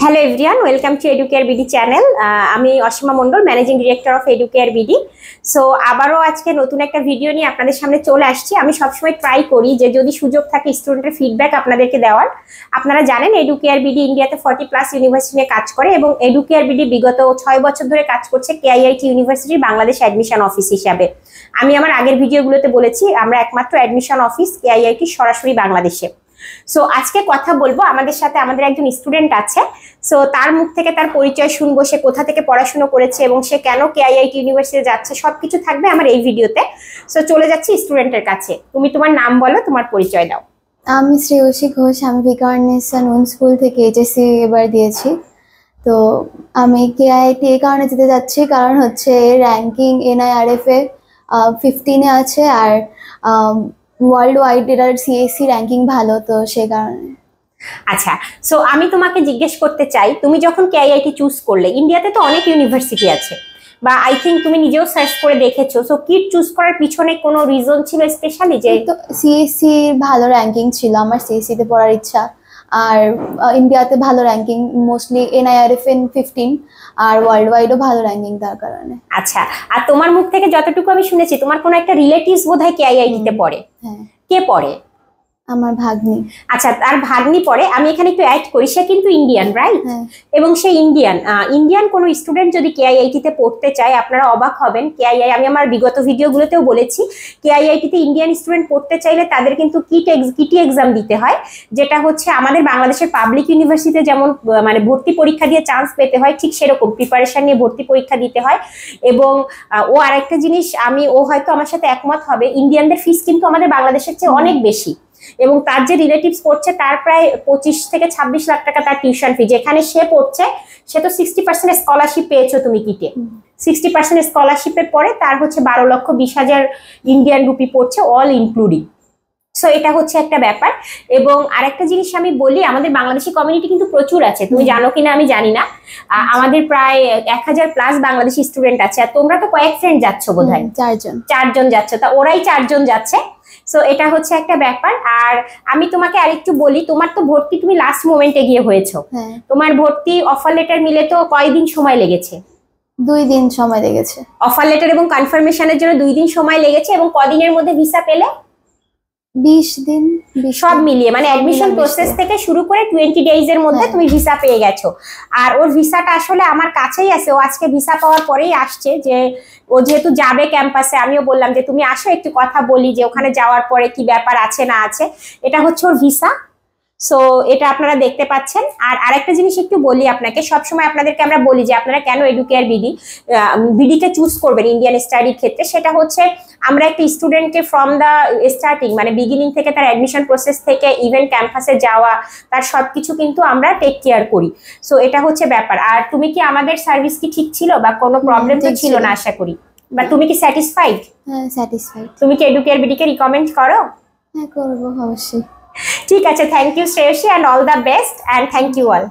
Hello everyone, welcome to EduCare BD channel. আমি Ashima Mondal, managing director of EduCare BD. So আবারও আজকে নতুন একটা ভিডিও নিয়ে আপনাদের সামনে চলে আসছি। আমি সবসময় ট্রাই করি যে যদি সুযোগ থাকে স্টুডেন্টের ফিডব্যাক আপনাদেরকে দেওয়ার। আপনারা জানেন এডুকেয়ার বিডি ইন্ডিয়াতে 40+ ইউনিভার্সিটি নিয়ে কাজ করে এবং এডুকেয়ার বিডি বিগত 6 বছর ধরে কাজ করছে কেআইআইটি ইউনিভার্সিটির বাংলাদেশ অ্যাডমিশন অফিস হিসাবে। আমি আমার আগের ভিডিওগুলোতে বলেছি আমরা একমাত্র অ্যাডমিশন অফিস কেআইআইটি সরাসরি বাংলাদেশে। সো আজকে কথা বলবো, আমাদের সাথে আমাদের একজন স্টুডেন্ট আছে। সো তার মুখ থেকে তার পরিচয় শুনবো, সে কোথা থেকে পড়াশোনা করেছে এবং সে কেন কেআইআইটি ইউনিভার্সিটি যাচ্ছে, সবকিছু থাকবে আমার এই ভিডিওতে। সো চলে যাচ্ছি স্টুডেন্টের কাছে। তুমি তোমার নাম বলো, তোমার পরিচয় দাও। আমি শ্রেয়সী ঘোষ, আমি ভিকারুননিসা নুন স্কুল থেকে এইচএসসি এবার দিয়েছি। তো আমি কেআইআইটি এই কারণে যেতে যাচ্ছি কারণ হচ্ছে র্যাঙ্কিং NIRF এ 15-এ আছে, আর ওয়ার্ল্ড ওয়াইড এর সিএসসি র্যাঙ্কিং ভালো, তো সে কারণে। আচ্ছা, সো আমি তোমাকে জিজ্ঞেস করতে চাই, তুমি যখন কেআইআইটি চুজ করলে, ইন্ডিয়াতে তো অনেক ইউনিভার্সিটি আছে বা আই থিঙ্ক তুমি নিজেও সার্চ করে দেখেছো, সো কিট চুজ করার পিছনে কোনো রিজন ছিল স্পেশালি? যে তো সিএসসি ভালো র্যাঙ্কিং ছিল, আমার সিএসসি তে পড়ার ইচ্ছা, আর ইন্ডিয়াতে ভালো র্যাঙ্কিং, মোস্টলি NIRF 15 আর ওয়ার্ল্ড ওয়াইডও ভালো র্যাঙ্কিং, তার কারণে। আচ্ছা, আর তোমার মুখ থেকে যতটুকু আমি শুনেছি তোমার কোনো একটা রিলেটিভস বোধহয় কেআইআইটিতে পড়ে। হ্যাঁ। কে পড়ে? আমার ভাগ্নি। আচ্ছা, তার ভাগ্নি পড়ে। আমি এখানে একটু অ্যাড করি, সে কিন্তু ইন্ডিয়ান, রাইট? এবং সে ইন্ডিয়ান কোনো স্টুডেন্ট যদি কেআইআইটিতে পড়তে চায়, আপনারা অবাক হবেন। কেআইআই আমি আমার বিগত ভিডিওগুলোতেও বলেছি, কেআইআইটিতে ইন্ডিয়ান স্টুডেন্ট পড়তে চাইলে তাদের কিন্তু কিটি এক্সাম দিতে হয়, যেটা হচ্ছে আমাদের বাংলাদেশের পাবলিক ইউনিভার্সিটিতে যেমন মানে ভর্তি পরীক্ষা দিয়ে চান্স পেতে হয়, ঠিক সেরকম প্রিপারেশন নিয়ে ভর্তি পরীক্ষা দিতে হয়। এবং ও আরেকটা জিনিস, ও হয়তো আমার সাথে একমত হবে, ইন্ডিয়ানদের ফিস কিন্তু আমাদের বাংলাদেশের চেয়ে অনেক বেশি, এবং তার যে রিলেটিভস পড়ছে তার প্রায় 25 থেকে 26 লাখ টাকা তার টিউশন ফি। যেখানে সে পড়ছে সে তো 60% স্কলারশিপ পেয়েছো তুমি কিটে, 60% স্কলারশিপের পরে তার হচ্ছে 12,20,000 ইন্ডিয়ান রুপি পড়ছে, অল ইনক্লুডিং। সো এটা হচ্ছে একটা ব্যাপার। এবং আরেকটা জিনিস আমি বলি, আমাদের বাংলাদেশি কমিউনিটি কিন্তু প্রচুর আছে, তুমি জানো কিনা আমি জানি না। আমাদের প্রায় 1000+ বাংলাদেশি স্টুডেন্ট আছে, আর তোমরা তো কয়েক ফ্রেন্ড যাচ্ছ বোধহয়, 4 জন যাচ্ছ, তা ওরাই 4 জন যাচ্ছে। সো এটা হচ্ছে একটা ব্যাপার। আর আমি তোমাকে আরেকটু বলি, তোমার তো ভর্তি তুমি লাস্ট মোমেন্টে গিয়ে হয়েছো, তোমার ভর্তি অফার লেটার মিলে তো কয়দিন সময় লেগেছে? 2 দিন সময় লেগেছে। অফার লেটার এবং কনফার্মেশনের জন্য 2 দিন সময় লেগেছে, এবং কদিনের মধ্যে ভিসা পেলে? 20 দিন, সব মিলিয়ে মানে অ্যাডমিশন প্রসেস থেকে শুরু করে 20 ডেজ এর মধ্যে তুমি ভিসা পেয়ে গেছো। আর ওর ভিসাটা আসলে আমার কাছেই আছে, ও আজকে ভিসা পাওয়ার পরেই আসছে। যে ও যেহেতু যাবে ক্যাম্পাসে, আমিও বললাম যে তুমি আসো একটু কথা বলি যে ওখানে যাওয়ার পরে কি ব্যাপার আছে না আছে। এটা হচ্ছে ওর ভিসা। সো এটা আপনারা দেখতে পাচ্ছেন। আর আরেকটা জিনিস একটু বলি আপনাকে, সবসময় আপনাদেরকে আমরা বলি যে আপনারা কেন এডুকেয়ার বিডিকে চুজ করবেন ইন্ডিয়ান স্টাডির ক্ষেত্রে। সেটা হচ্ছে আমরা একটা স্টুডেন্টকে ফ্রম দ্য স্টার্টিং মানে বিগিনিং থেকে, তার অ্যাডমিশন প্রসেস থেকে ইভেন ক্যাম্পাসে যাওয়া, তার সবকিছু কিন্তু আমরা টেক কেয়ার করি। সো এটা হচ্ছে ব্যাপার। আর তুমি কি আমাদের সার্ভিস কি ঠিক ছিল বা কোনো প্রবলেম তো ছিল না আশা করি, বা তুমি কি স্যাটিসফাইড? হ্যাঁ, স্যাটিসফাইড। তুমি কি এডুকেয়ার বিডিকে রিকমেন্ড করো? হ্যাঁ, করবো অবশ্যই। ঠিক আছে, thank you Shreyasi, and all the best, and thank you all.